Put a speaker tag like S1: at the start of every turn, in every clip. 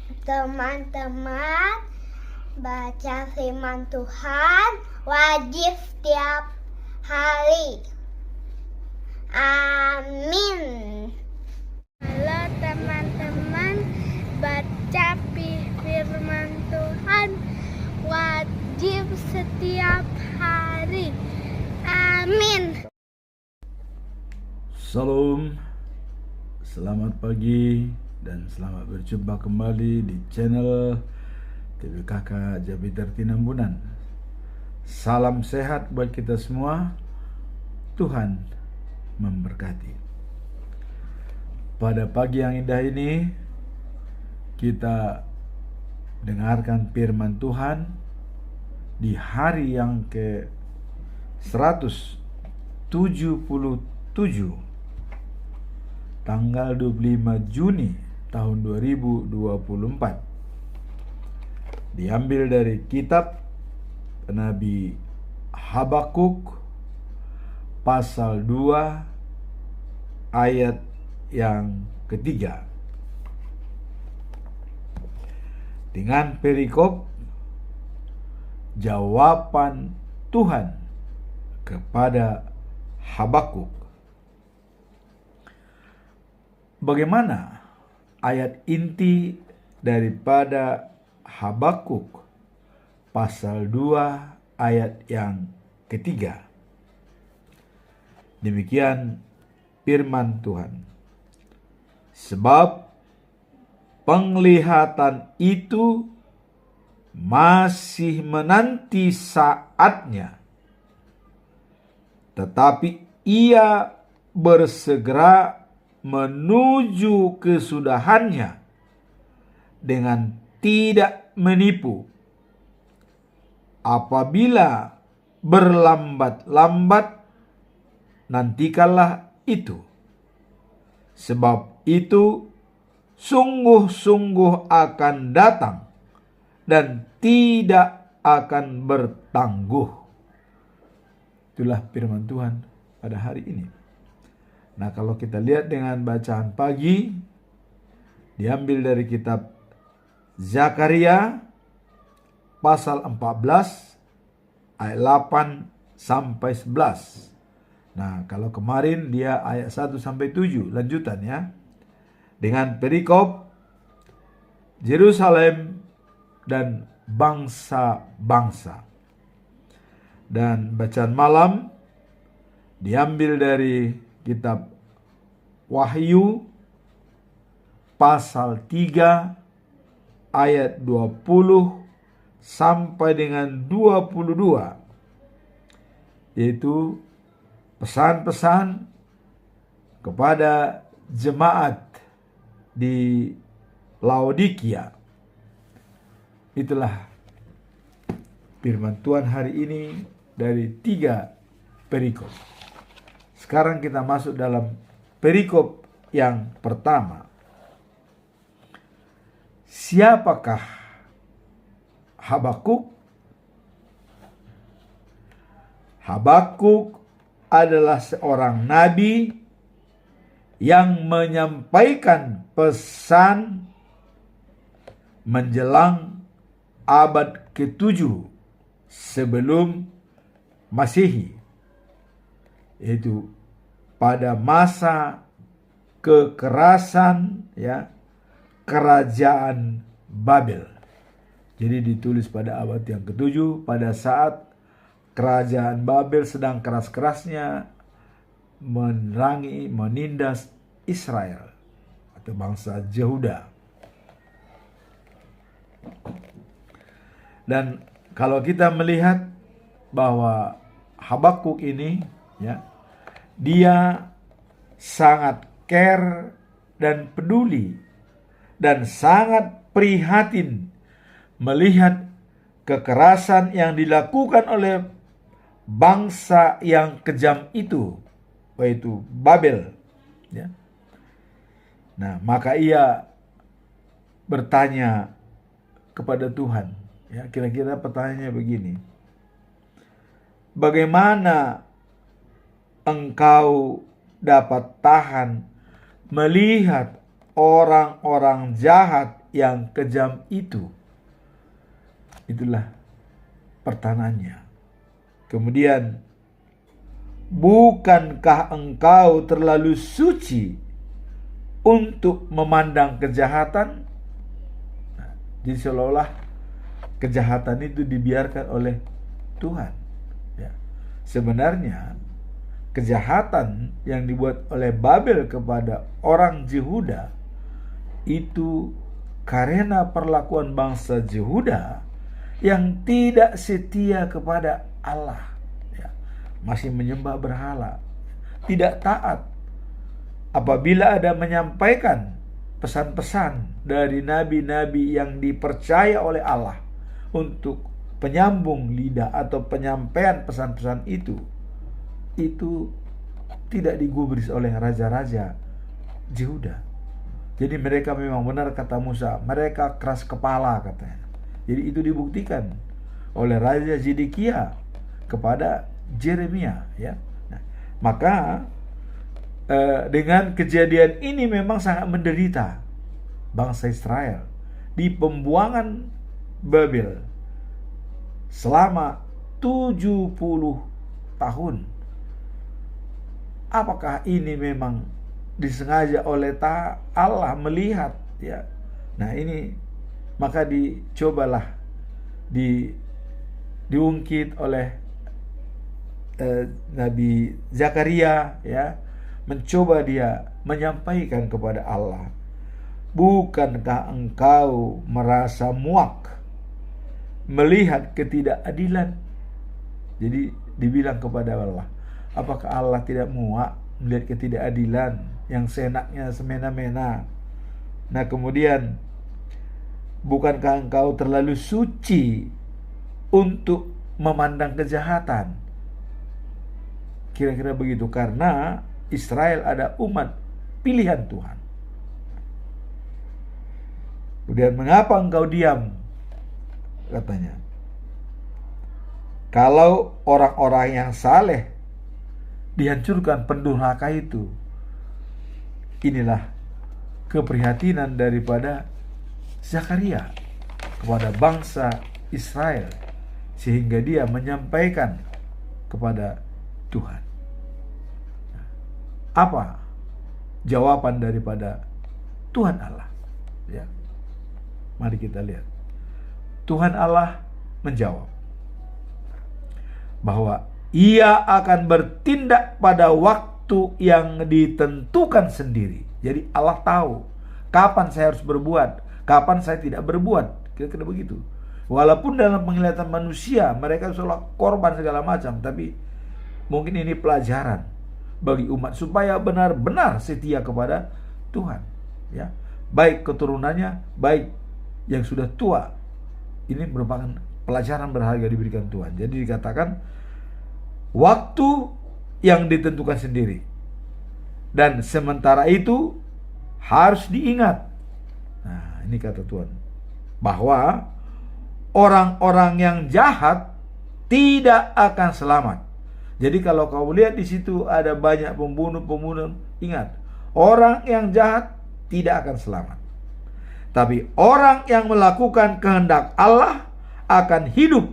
S1: Teman-teman, baca firman Tuhan wajib setiap hari. Amin. Halo teman-teman, baca firman Tuhan wajib setiap hari. Amin.
S2: Salam, selamat pagi dan selamat berjumpa kembali di channel TBKK Jabiter Tinambunan. Salam sehat buat kita semua. Tuhan memberkati. Pada pagi yang indah ini kita dengarkan firman Tuhan di hari yang ke 177 tanggal 25 Juni tahun 2024. Diambil dari kitab Nabi Habakuk pasal 2 ayat yang ketiga. Dengan perikop jawaban Tuhan kepada Habakuk. Bagaimana ayat inti daripada Habakuk pasal 2 ayat yang ketiga? Demikian firman Tuhan. Sebab penglihatan itu masih menanti saatnya, tetapi ia bersegera menuju kesudahannya dengan tidak menipu. Apabila berlambat-lambat, nantikanlah itu. Sebab itu sungguh-sungguh akan datang dan tidak akan bertangguh. Itulah firman Tuhan pada hari ini. Nah, kalau kita lihat dengan bacaan pagi, diambil dari kitab Zakaria pasal 14 ayat 8 sampai 11. Nah, kalau kemarin dia ayat 1 sampai 7, lanjutan ya. Dengan perikop Yerusalem dan bangsa-bangsa. Dan bacaan malam diambil dari kitab Wahyu pasal 3 ayat 20 sampai dengan 22, yaitu pesan-pesan kepada jemaat di Laodikia. Itulah firman Tuhan hari ini dari 3 perikop. Sekarang kita masuk dalam perikop yang pertama. Siapakah Habakuk? Habakuk adalah seorang nabi yang menyampaikan pesan menjelang abad ke-7 sebelum Masehi, yaitu pada masa kekerasan ya kerajaan Babel. Jadi ditulis pada abad yang ke-7 pada saat kerajaan Babel sedang keras-kerasnya menindas Israel atau bangsa Yehuda. Dan kalau kita melihat bahwa Habakuk ini ya, dia sangat care dan peduli dan sangat prihatin melihat kekerasan yang dilakukan oleh bangsa yang kejam itu, yaitu Babel ya. Nah, maka ia bertanya kepada Tuhan ya, kira-kira pertanyaannya begini: bagaimana engkau dapat tahan melihat orang-orang jahat yang kejam itu? Itulah pertanyaannya. Kemudian, bukankah engkau terlalu suci untuk memandang kejahatan? Nah, jadi seolah-olah kejahatan itu dibiarkan oleh Tuhan. Ya. Sebenarnya kejahatan yang dibuat oleh Babel kepada orang Yehuda itu karena perlakuan bangsa Yehuda yang tidak setia kepada Allah, ya, masih menyembah berhala, tidak taat. Apabila ada menyampaikan pesan-pesan dari nabi-nabi yang dipercaya oleh Allah untuk penyambung lidah atau penyampaian pesan-pesan itu tidak digubris oleh raja-raja Yehuda. Jadi mereka memang benar kata Musa, mereka keras kepala katanya. Jadi itu dibuktikan oleh Raja Zedekia kepada Yeremia, ya. Nah, maka dengan kejadian ini memang sangat menderita bangsa Israel di pembuangan Babel selama 70 tahun. Apakah ini memang disengaja oleh Allah melihat, ya? Nah, ini maka dicobalah diungkit oleh Nabi Zakaria, ya, mencoba dia menyampaikan kepada Allah, bukankah engkau merasa muak melihat ketidakadilan? Jadi dibilang kepada Allah, apakah Allah tidak muak melihat ketidakadilan yang seenaknya semena-mena? Nah, kemudian, bukankah engkau terlalu suci untuk memandang kejahatan? Kira-kira begitu, karena Israel ada umat pilihan Tuhan. Kemudian, mengapa engkau diam? Katanya, kalau orang-orang yang saleh dihancurkan pendurhaka itu. Inilah keprihatinan daripada Zakaria kepada bangsa Israel, sehingga dia menyampaikan kepada Tuhan. Apa jawaban daripada Tuhan Allah? Ya, mari kita lihat. Tuhan Allah menjawab bahwa Ia akan bertindak pada waktu yang ditentukan sendiri. Jadi Allah tahu kapan saya harus berbuat, kapan saya tidak berbuat. Kira-kira begitu. Walaupun dalam penglihatan manusia mereka seolah korban segala macam, tapi mungkin ini pelajaran bagi umat supaya benar-benar setia kepada Tuhan, ya. Baik keturunannya, baik yang sudah tua. Ini merupakan pelajaran berharga diberikan Tuhan. Jadi dikatakan waktu yang ditentukan sendiri, dan sementara itu harus diingat. Nah, ini kata Tuhan, bahwa orang-orang yang jahat tidak akan selamat. Jadi kalau kau lihat di situ ada banyak pembunuh, ingat, orang yang jahat tidak akan selamat. Tapi orang yang melakukan kehendak Allah akan hidup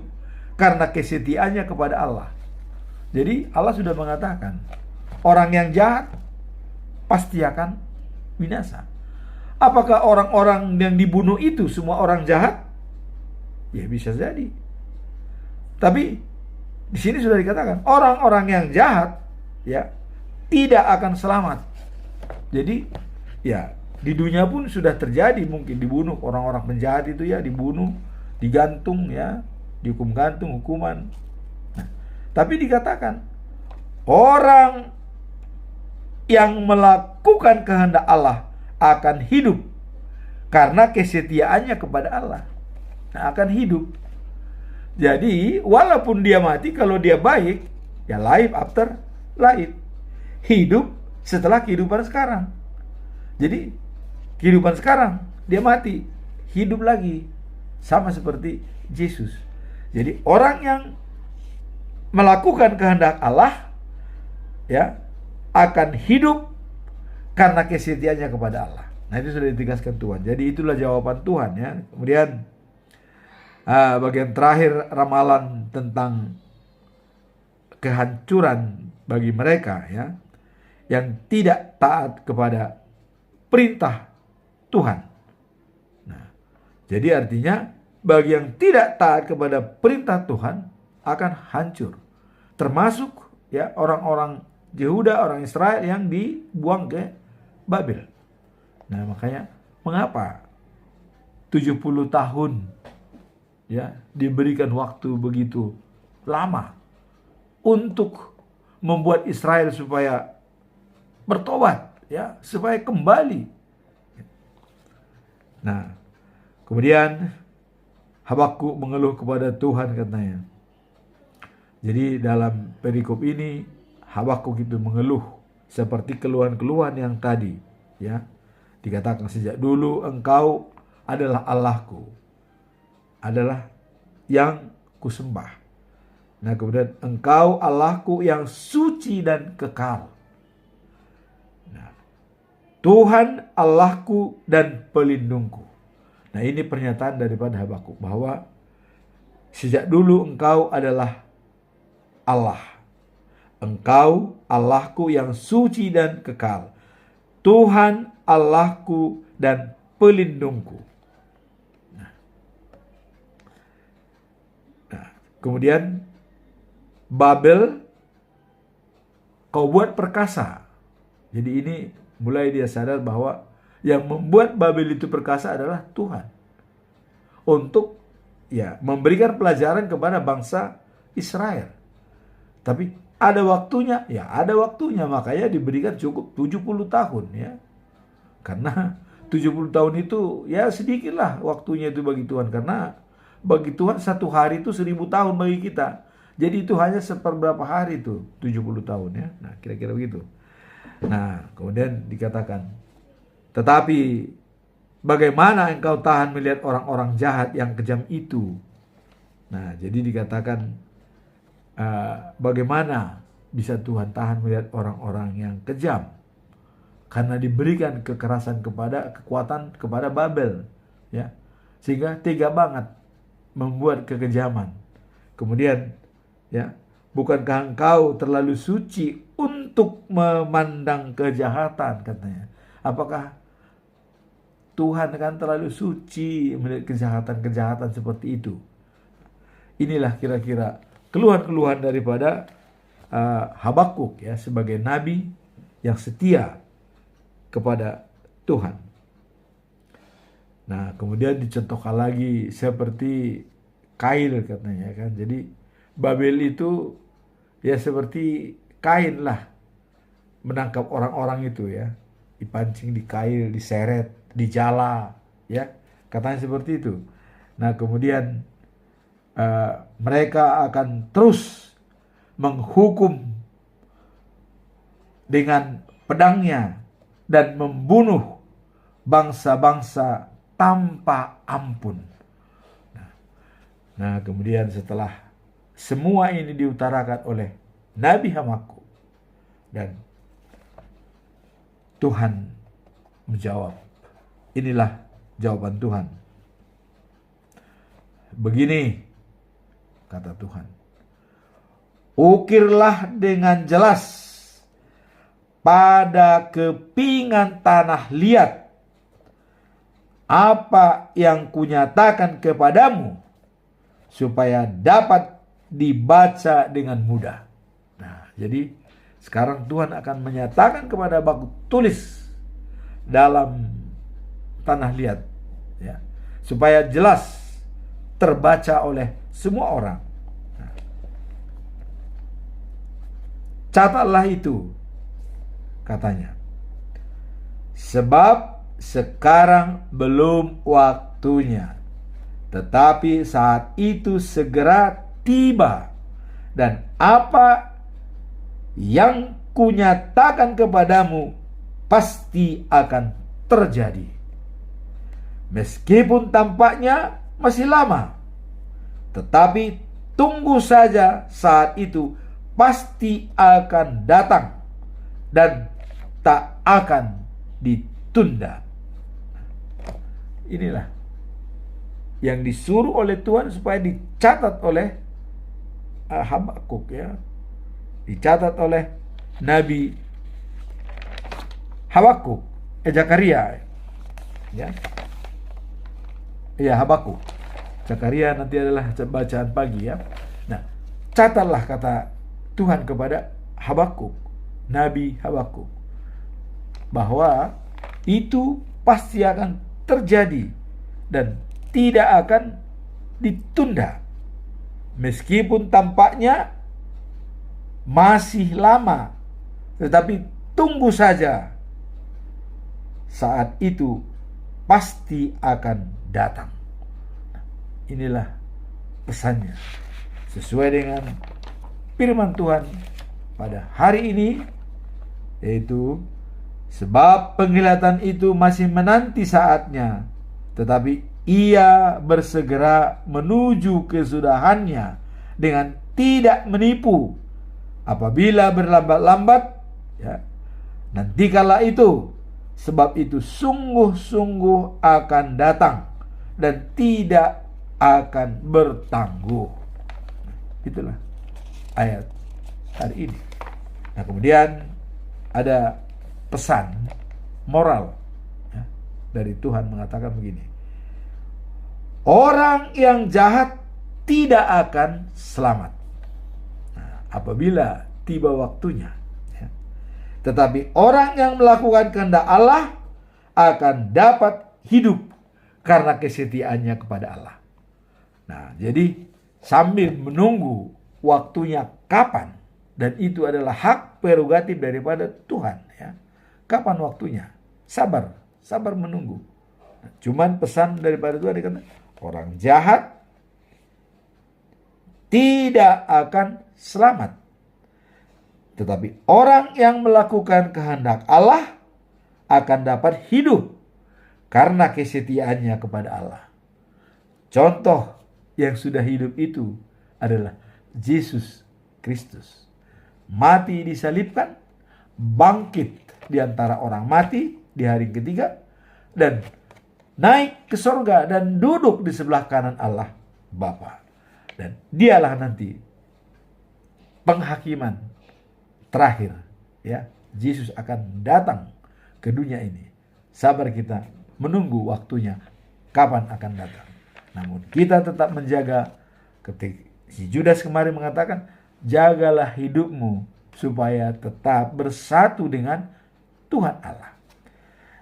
S2: karena kesetiaannya kepada Allah. Jadi Allah sudah mengatakan orang yang jahat pasti akan binasa. Apakah orang-orang yang dibunuh itu semua orang jahat? Ya, bisa jadi. Tapi di sini sudah dikatakan orang-orang yang jahat, ya, tidak akan selamat. Jadi ya, di dunia pun sudah terjadi mungkin dibunuh orang-orang penjahat itu, ya, dibunuh, digantung, ya, dihukum gantung, hukuman. Nah, tapi dikatakan orang yang melakukan kehendak Allah akan hidup karena kesetiaannya kepada Allah. Nah, akan hidup. Jadi walaupun dia mati, kalau dia baik, ya life after life, hidup setelah kehidupan sekarang. Jadi kehidupan sekarang dia mati, hidup lagi, sama seperti Yesus. Jadi orang yang melakukan kehendak Allah, ya, akan hidup karena kesetiaannya kepada Allah. Nah, itu sudah ditegaskan Tuhan. Jadi itulah jawaban Tuhan ya. Kemudian bagian terakhir ramalan tentang kehancuran bagi mereka ya yang tidak taat kepada perintah Tuhan. Nah, jadi artinya bagi yang tidak taat kepada perintah Tuhan akan hancur. Termasuk ya orang-orang Yehuda, orang Israel yang dibuang ke Babel. Nah, makanya mengapa 70 tahun ya diberikan waktu begitu lama untuk membuat Israel supaya bertobat ya, supaya kembali. Nah, kemudian Habakuk mengeluh kepada Tuhan katanya. Jadi dalam perikop ini Habakuk itu mengeluh seperti keluhan-keluhan yang tadi ya. Dikatakan sejak dulu engkau adalah Allahku, adalah yang kusembah. Nah, kemudian engkau Allahku yang suci dan kekal. Nah, Tuhan Allahku dan pelindungku. Nah, ini pernyataan daripada Habakuk bahwa sejak dulu engkau adalah Allah. Engkau Allahku yang suci dan kekal. Tuhan Allahku dan pelindungku. Nah, kemudian Babel kau buat perkasa. Jadi ini mulai dia sadar bahwa yang membuat Babel itu perkasa adalah Tuhan. Untuk ya memberikan pelajaran kepada bangsa Israel. Tapi ada waktunya, ya ada waktunya, makanya diberikan cukup 70 tahun ya. Karena 70 tahun itu ya sedikitlah waktunya itu bagi Tuhan. Karena bagi Tuhan satu hari itu 1000 tahun bagi kita. Jadi itu hanya seperberapa hari itu 70 tahun ya. Nah, kira-kira begitu. Nah, kemudian dikatakan, tetapi bagaimana engkau tahan melihat orang-orang jahat yang kejam itu? Nah, jadi dikatakan bagaimana bisa Tuhan tahan melihat orang-orang yang kejam? Karena diberikan kekerasan kekuatan kepada Babel, ya, sehingga tega banget membuat kekejaman. Kemudian, ya, bukankah engkau terlalu suci untuk memandang kejahatan, katanya? Apakah Tuhan kan terlalu suci melihat kejahatan-kejahatan seperti itu? Inilah kira-kira keluhan-keluhan daripada Habakuk ya, sebagai nabi yang setia kepada Tuhan. Nah, kemudian dicontohkan lagi seperti Kain katanya kan. Jadi Babel itu ya seperti Kain lah menangkap orang-orang itu ya, dipancing, dikail, diseret, dijala ya, katanya seperti itu. Nah, kemudian mereka akan terus menghukum dengan pedangnya dan membunuh bangsa-bangsa tanpa ampun. Nah, kemudian setelah semua ini diutarakan oleh Nabi Habakuk, dan Tuhan menjawab. Inilah jawaban Tuhan. Begini kata Tuhan, ukirlah dengan jelas pada kepingan tanah liat apa yang kunyatakan kepadamu, supaya dapat dibaca dengan mudah. Nah, jadi sekarang Tuhan akan menyatakan kepada Habakuk, tulis dalam tanah liat ya, supaya jelas terbaca oleh semua orang. Nah, catatlah itu, katanya, sebab sekarang belum waktunya, tetapi saat itu segera tiba, dan apa yang kunyatakan kepadamu pasti akan terjadi. Meskipun tampaknya masih lama, tetapi tunggu saja, saat itu pasti akan datang dan tak akan ditunda. inilah yang disuruh oleh Tuhan supaya dicatat oleh Habakuk, ya, dicatat oleh Nabi Habakuk, Zakaria, ya, Habakuk. Zakaria nanti adalah bacaan pagi, ya. Nah, catatlah kata Tuhan kepada Habakuk, Nabi Habakuk, bahwa itu pasti akan terjadi dan tidak akan ditunda. Meskipun tampaknya masih lama, tetapi tunggu saja. Saat itu pasti akan datang. Inilah pesannya, sesuai dengan firman Tuhan pada hari ini, yaitu sebab penglihatan itu masih menanti saatnya, tetapi ia bersegera menuju kesudahannya dengan tidak menipu. Apabila berlambat-lambat, ya, nanti kala itu, sebab itu sungguh-sungguh akan datang dan tidak akan bertangguh. Itulah ayat hari ini. Nah, kemudian ada pesan moral, ya, dari Tuhan mengatakan begini: orang yang jahat tidak akan selamat, nah, apabila tiba waktunya, ya. Tetapi orang yang melakukan kehendak Allah akan dapat hidup karena kesetiaannya kepada Allah. Nah, jadi sambil menunggu waktunya kapan, dan itu adalah hak prerogatif daripada Tuhan, ya. Kapan waktunya? Sabar menunggu. Nah, cuman pesan daripada Tuhan dikatakan, orang jahat tidak akan selamat, tetapi orang yang melakukan kehendak Allah akan dapat hidup karena kesetiaannya kepada Allah. Contoh yang sudah hidup itu adalah Yesus Kristus. Mati disalibkan, bangkit di antara orang mati di hari ketiga, dan naik ke sorga dan duduk di sebelah kanan Allah Bapa. Dan dialah nanti penghakiman terakhir, ya. Yesus akan datang ke dunia ini. Sabar kita menunggu waktunya kapan akan datang. Namun kita tetap menjaga, ketika si Judas kemarin mengatakan, jagalah hidupmu supaya tetap bersatu dengan Tuhan Allah.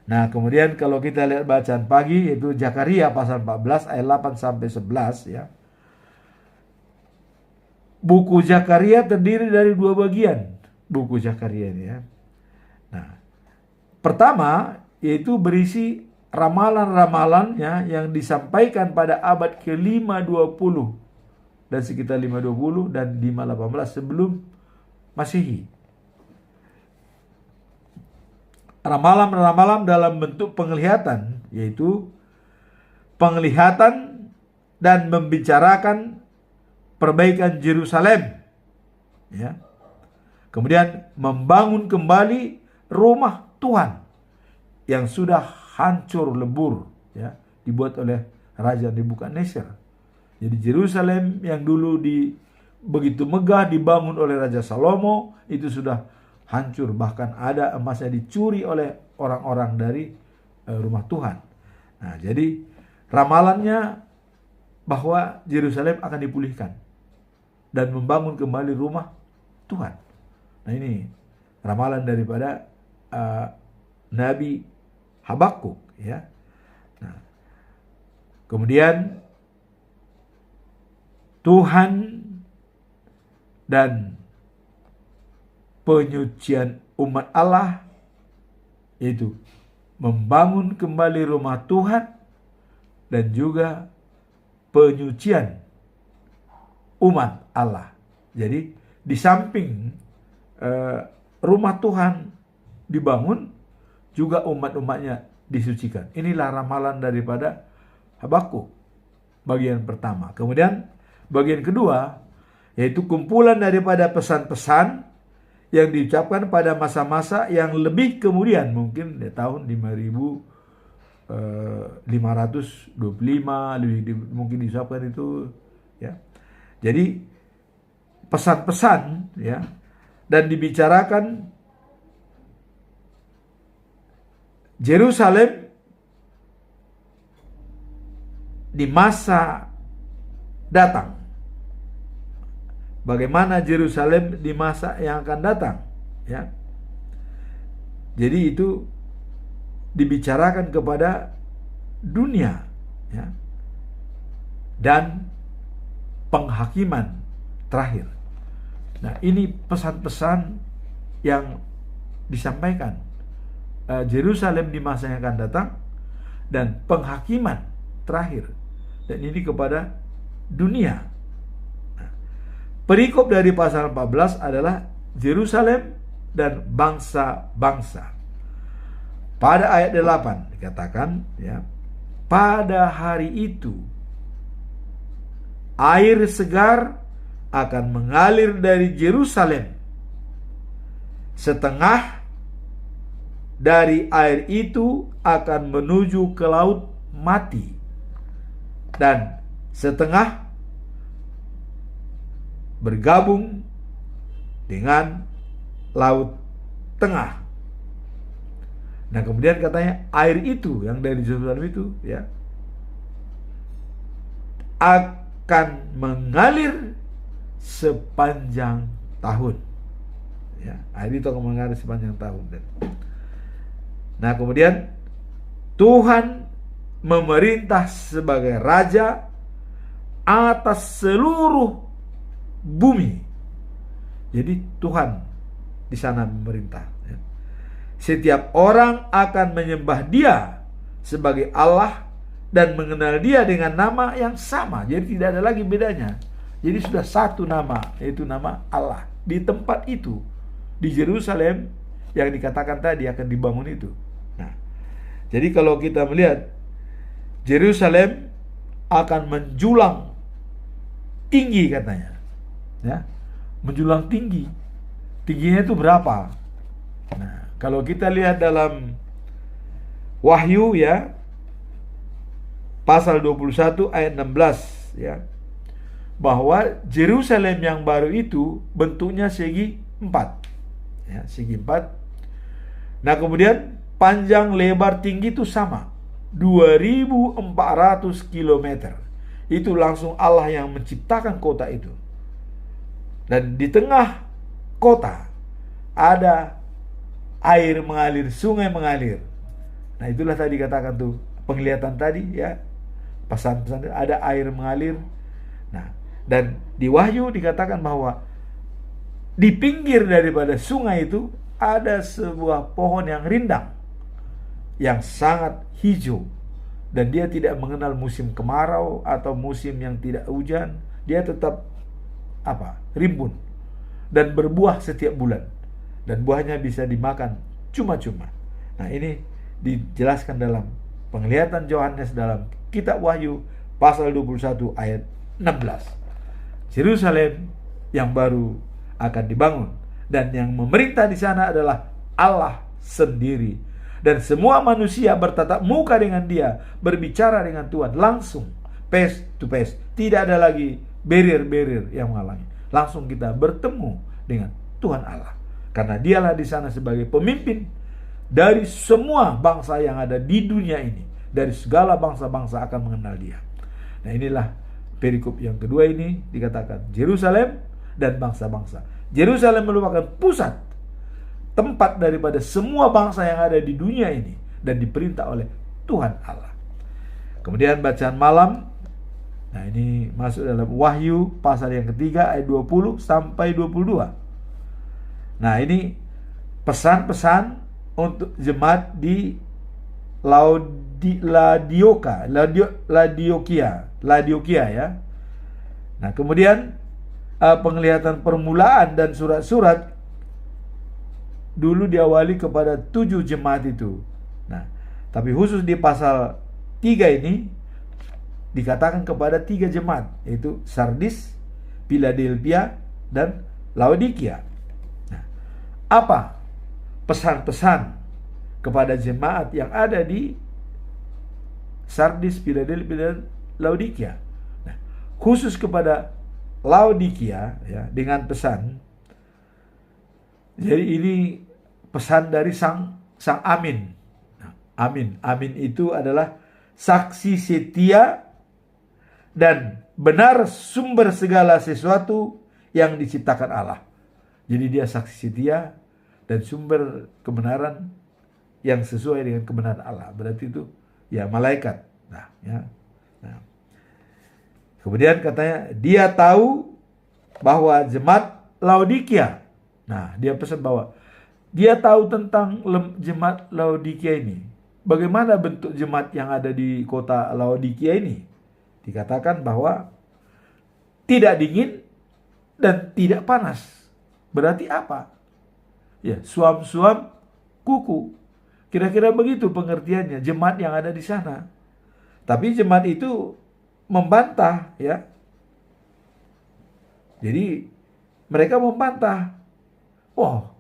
S2: Nah, kemudian kalau kita lihat bacaan pagi, yaitu Zakaria pasal 14 ayat 8 sampai 11, ya. Buku Zakaria terdiri dari 2 bagian. Buku Zakaria ini, ya. Nah, pertama yaitu berisi ramalan-ramalannya yang disampaikan pada abad ke-520 dan sekitar 520 dan 518 sebelum Masehi. Ramalan-ramalan dalam bentuk penglihatan, yaitu penglihatan dan membicarakan perbaikan Yerusalem, ya. Kemudian membangun kembali rumah Tuhan yang sudah hancur lebur, ya, dibuat oleh Raja Nebukadnezar. Jadi Yerusalem yang dulu begitu megah dibangun oleh Raja Salomo itu sudah hancur, bahkan ada emasnya dicuri oleh orang-orang dari rumah Tuhan. Nah, jadi ramalannya bahwa Yerusalem akan dipulihkan dan membangun kembali rumah Tuhan. Nah, ini ramalan daripada Nabi Habakuk, ya. Nah, kemudian Tuhan dan penyucian umat Allah, yaitu membangun kembali rumah Tuhan dan juga penyucian umat Allah. Jadi di samping rumah Tuhan dibangun, juga umat-umatnya disucikan. Inilah ramalan daripada Habakuk bagian pertama. Kemudian bagian kedua yaitu kumpulan daripada pesan-pesan yang diucapkan pada masa-masa yang lebih kemudian, mungkin di tahun 5000 525 mungkin disuapkan itu ya. Jadi pesan-pesan ya, dan dibicarakan Yerusalem di masa datang. Bagaimana Yerusalem di masa yang akan datang ya. Jadi itu dibicarakan kepada dunia ya, dan penghakiman terakhir. Nah, ini pesan-pesan yang disampaikan Yerusalem di masa yang akan datang dan penghakiman terakhir, dan ini kepada dunia. Nah, perikop dari pasal 14 adalah Yerusalem dan bangsa-bangsa. Pada ayat 8 dikatakan ya, pada hari itu air segar akan mengalir dari Yerusalem. Setengah dari air itu akan menuju ke laut mati, dan setengah bergabung dengan laut tengah. Nah, kemudian katanya air itu yang dari Yerusalem itu ya akan mengalir sepanjang tahun. Ya, air itu akan mengalir sepanjang tahun. Nah, kemudian Tuhan memerintah sebagai raja atas seluruh bumi. Jadi Tuhan di sana memerintah. Ya. Setiap orang akan menyembah Dia sebagai Allah dan mengenal Dia dengan nama yang sama. Jadi tidak ada lagi bedanya. Jadi sudah satu nama, yaitu nama Allah. Di tempat itu, di Yerusalem yang dikatakan tadi akan dibangun itu. Nah, jadi kalau kita melihat Yerusalem akan menjulang tinggi katanya, ya, menjulang tinggi. Tingginya itu berapa? Nah, kalau kita lihat dalam Wahyu ya, pasal 21 ayat 16 ya, bahwa Yerusalem yang baru itu bentuknya segi 4 ya, segi 4. Nah, kemudian panjang lebar tinggi itu sama, 2400 km. Itu langsung Allah yang menciptakan kota itu. Dan di tengah kota ada air mengalir, sungai mengalir. Nah, itulah tadi katakan tuh, penglihatan tadi ya, pesan-pesan ada air mengalir. Nah, dan di Wahyu dikatakan bahwa di pinggir daripada sungai itu ada sebuah pohon yang rindang, yang sangat hijau, dan dia tidak mengenal musim kemarau atau musim yang tidak hujan. Dia tetap rimbun dan berbuah setiap bulan, dan buahnya bisa dimakan cuma-cuma. Nah, ini dijelaskan dalam penglihatan Yohanes dalam kitab Wahyu pasal 21 ayat 16. Yerusalem yang baru akan dibangun, dan yang memerintah di sana adalah Allah sendiri, dan semua manusia bertatap muka dengan Dia, berbicara dengan Tuhan langsung, face to face. Tidak ada lagi barrier-barrier yang menghalangi. Langsung kita bertemu dengan Tuhan Allah, karena Dialah di sana sebagai pemimpin dari semua bangsa yang ada di dunia ini. Dari segala bangsa-bangsa akan mengenal Dia. Nah, inilah perikop yang kedua ini dikatakan Yerusalem dan bangsa-bangsa. Yerusalem merupakan pusat, tempat daripada semua bangsa yang ada di dunia ini, dan diperintah oleh Tuhan Allah. Kemudian bacaan malam, nah ini masuk dalam Wahyu pasal yang ketiga ayat 20 sampai 22. Nah, ini pesan-pesan untuk jemaat di Laodikea ya. Nah, kemudian penglihatan permulaan dan surat-surat dulu diawali kepada 7 jemaat itu. Nah, tapi khusus di pasal 3 ini dikatakan kepada 3 jemaat, yaitu Sardis, Philadelphia, dan Laodikea. Nah, apa pesan-pesan kepada jemaat yang ada di Sardis, Philadelphia, dan Laodikia. Nah, khusus kepada Laodikia ya, dengan pesan. Jadi ini pesan dari sang Amin. Nah, Amin. Amin itu adalah saksi setia dan benar sumber segala sesuatu yang diciptakan Allah. Jadi dia saksi setia dan sumber kebenaran yang sesuai dengan kebenaran Allah. Berarti itu ya malaikat. Nah, ya. Nah. Kemudian katanya dia tahu bahwa jemaat Laodikia. Nah, dia pesan bahwa dia tahu tentang jemaat Laodikia ini. Bagaimana bentuk jemaat yang ada di kota Laodikia ini? Dikatakan bahwa tidak dingin dan tidak panas. Berarti apa? Ya, suam-suam kuku. Kira-kira begitu pengertiannya jemaat yang ada di sana. Tapi jemaat itu membantah, ya. Jadi mereka membantah. Oh,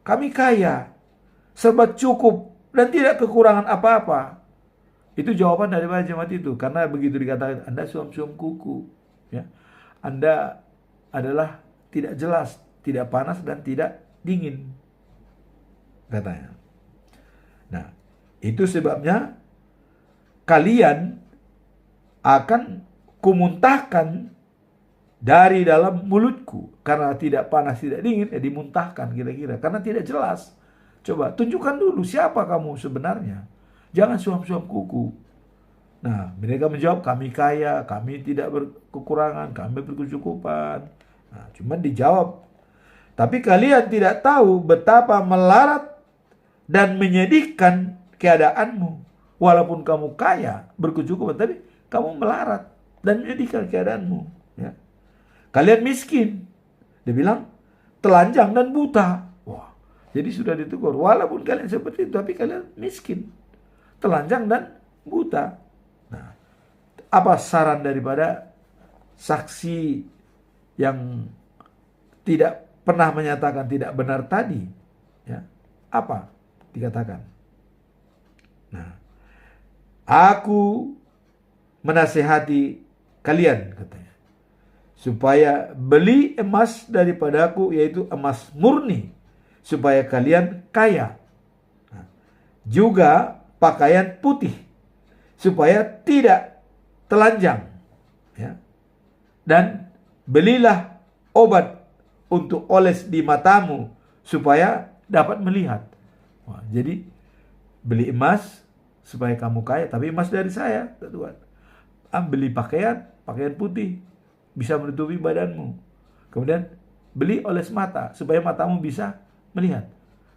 S2: kami kaya, serba cukup dan tidak kekurangan apa-apa. Itu jawaban dari jemaat itu. Karena begitu dikatakan, Anda suam-suam kuku, ya. Anda adalah tidak jelas, tidak panas dan tidak dingin, katanya. Nah, itu sebabnya kalian akan kumuntahkan dari dalam mulutku. Karena tidak panas, tidak dingin, ya dimuntahkan kira-kira. Karena tidak jelas. Coba tunjukkan dulu siapa kamu sebenarnya. Jangan suam-suam kuku. Nah, mereka menjawab, kami kaya, kami tidak berkekurangan, kami berkecukupan. Nah, cuma dijawab, tapi kalian tidak tahu betapa melarat dan menyedihkan keadaanmu. Walaupun kamu kaya, berkecukupan, tapi kamu melarat dan menyedihkan keadaanmu. Ya. Kalian miskin. Dia bilang, telanjang dan buta. Wah, jadi sudah ditegur. Walaupun kalian seperti itu, tapi kalian miskin, telanjang dan buta. Nah, apa saran daripada saksi yang tidak pernah menyatakan tidak benar tadi? Ya, apa dikatakan? Nah, aku menasihati kalian, katanya, supaya beli emas daripadaku, yaitu emas murni, supaya kalian kaya. Nah, juga pakaian putih, supaya tidak telanjang, ya. Dan belilah obat untuk oles di matamu, supaya dapat melihat. Wah, jadi beli emas supaya kamu kaya, tapi emas dari saya, Tuhan. Beli pakaian putih, bisa menutupi badanmu. Kemudian beli oles mata, supaya matamu bisa melihat.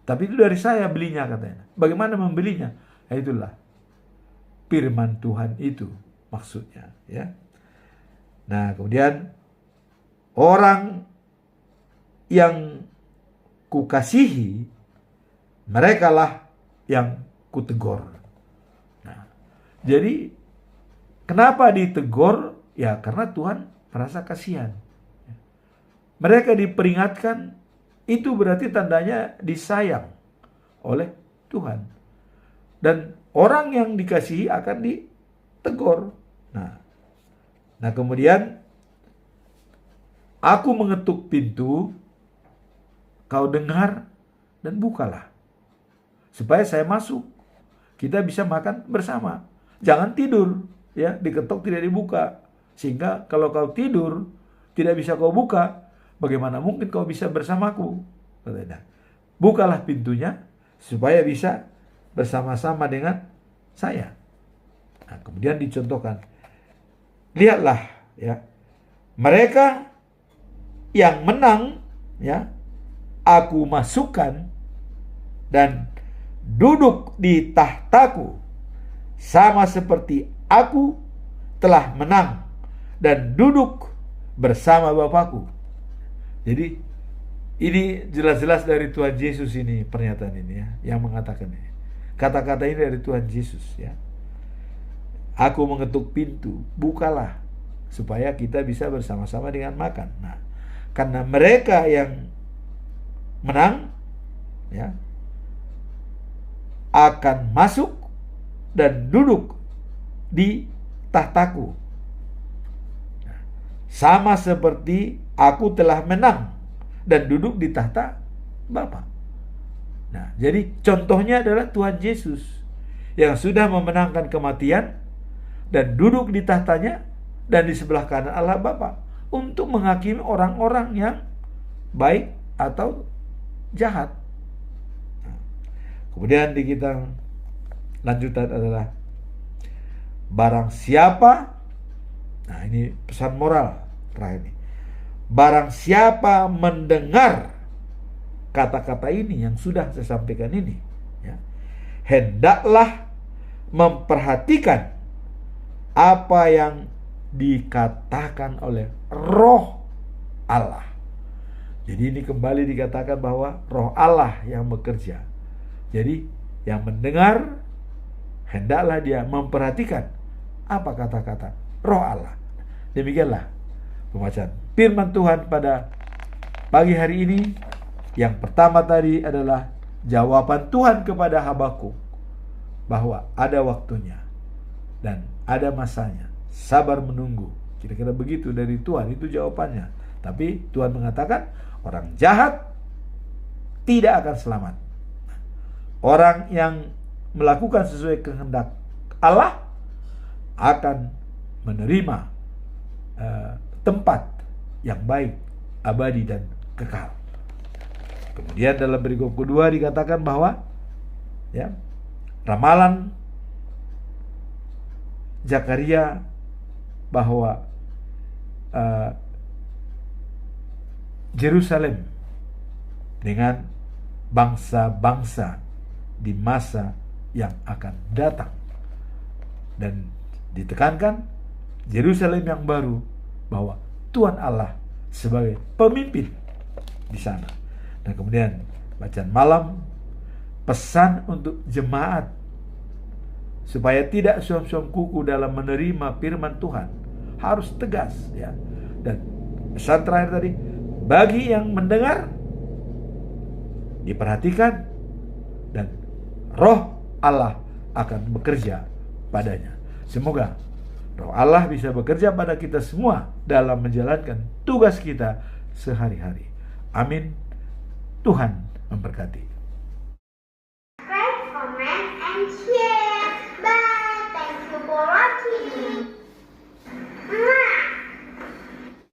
S2: Tapi itu dari saya belinya, katanya. Bagaimana membelinya? Ya, itulah firman Tuhan itu maksudnya, ya. Nah, kemudian orang yang kukasihi, merekalah yang kutegur. Nah, jadi kenapa ditegur? Ya, karena Tuhan merasa kasihan. Mereka diperingatkan, itu berarti tandanya disayang oleh Tuhan. Dan orang yang dikasihi akan ditegur. Nah, kemudian aku mengetuk pintu, kau dengar dan bukalah, supaya saya masuk, kita bisa makan bersama. Jangan tidur, ya, diketok tidak dibuka, sehingga kalau kau tidur tidak bisa kau buka, bagaimana mungkin kau bisa bersamaku? Bukalah pintunya supaya bisa bersama-sama dengan saya. Nah, kemudian dicontohkan, lihatlah, ya, mereka yang menang, ya, aku masukkan dan duduk di tahtaku, sama seperti aku telah menang dan duduk bersama Bapakku. Jadi ini jelas-jelas dari Tuhan Yesus ini, pernyataan ini, ya, yang mengatakan ini. Kata-kata ini dari Tuhan Yesus, ya. Aku mengetuk pintu, bukalah, supaya kita bisa bersama-sama dengan makan. Nah, karena mereka yang menang, ya, akan masuk dan duduk di tahtaku. Sama seperti aku telah menang dan duduk di tahta Bapa. Nah, jadi contohnya adalah Tuhan Yesus yang sudah memenangkan kematian dan duduk di tahtanya dan di sebelah kanan Allah Bapa untuk menghakimi orang-orang yang baik atau jahat. Nah, kemudian di kita lanjutan adalah barang siapa, nah ini pesan moral terakhir ini, barang siapa mendengar kata-kata ini yang sudah saya sampaikan ini, ya, hendaklah memperhatikan apa yang dikatakan oleh Roh Allah. Jadi ini kembali dikatakan bahwa Roh Allah yang bekerja. Jadi yang mendengar hendaklah dia memperhatikan apa kata-kata Roh Allah. Demikianlah pembacaan firman Tuhan pada pagi hari ini. Yang pertama tadi adalah jawaban Tuhan kepada Habakuk bahwa ada waktunya dan ada masanya. Sabar menunggu. Kira-kira begitu dari Tuhan, itu jawabannya. Tapi Tuhan mengatakan orang jahat tidak akan selamat. Orang yang melakukan sesuai kehendak Allah akan menerima tempat yang baik, abadi dan kekal. Kemudian dalam perikop kedua dikatakan bahwa ya, ramalan Zakaria bahwa Yerusalem dengan bangsa-bangsa di masa yang akan datang, dan ditekankan Yerusalem yang baru bahwa Tuhan Allah sebagai pemimpin di sana. Dan kemudian bacaan malam, pesan untuk jemaat supaya tidak suam-suam kuku dalam menerima firman Tuhan, harus tegas, ya. Dan pesan terakhir tadi, bagi yang mendengar diperhatikan dan Roh Allah akan bekerja padanya. Semoga Roh Allah bisa bekerja pada kita semua dalam menjalankan tugas kita sehari-hari. Amin. Tuhan memberkati.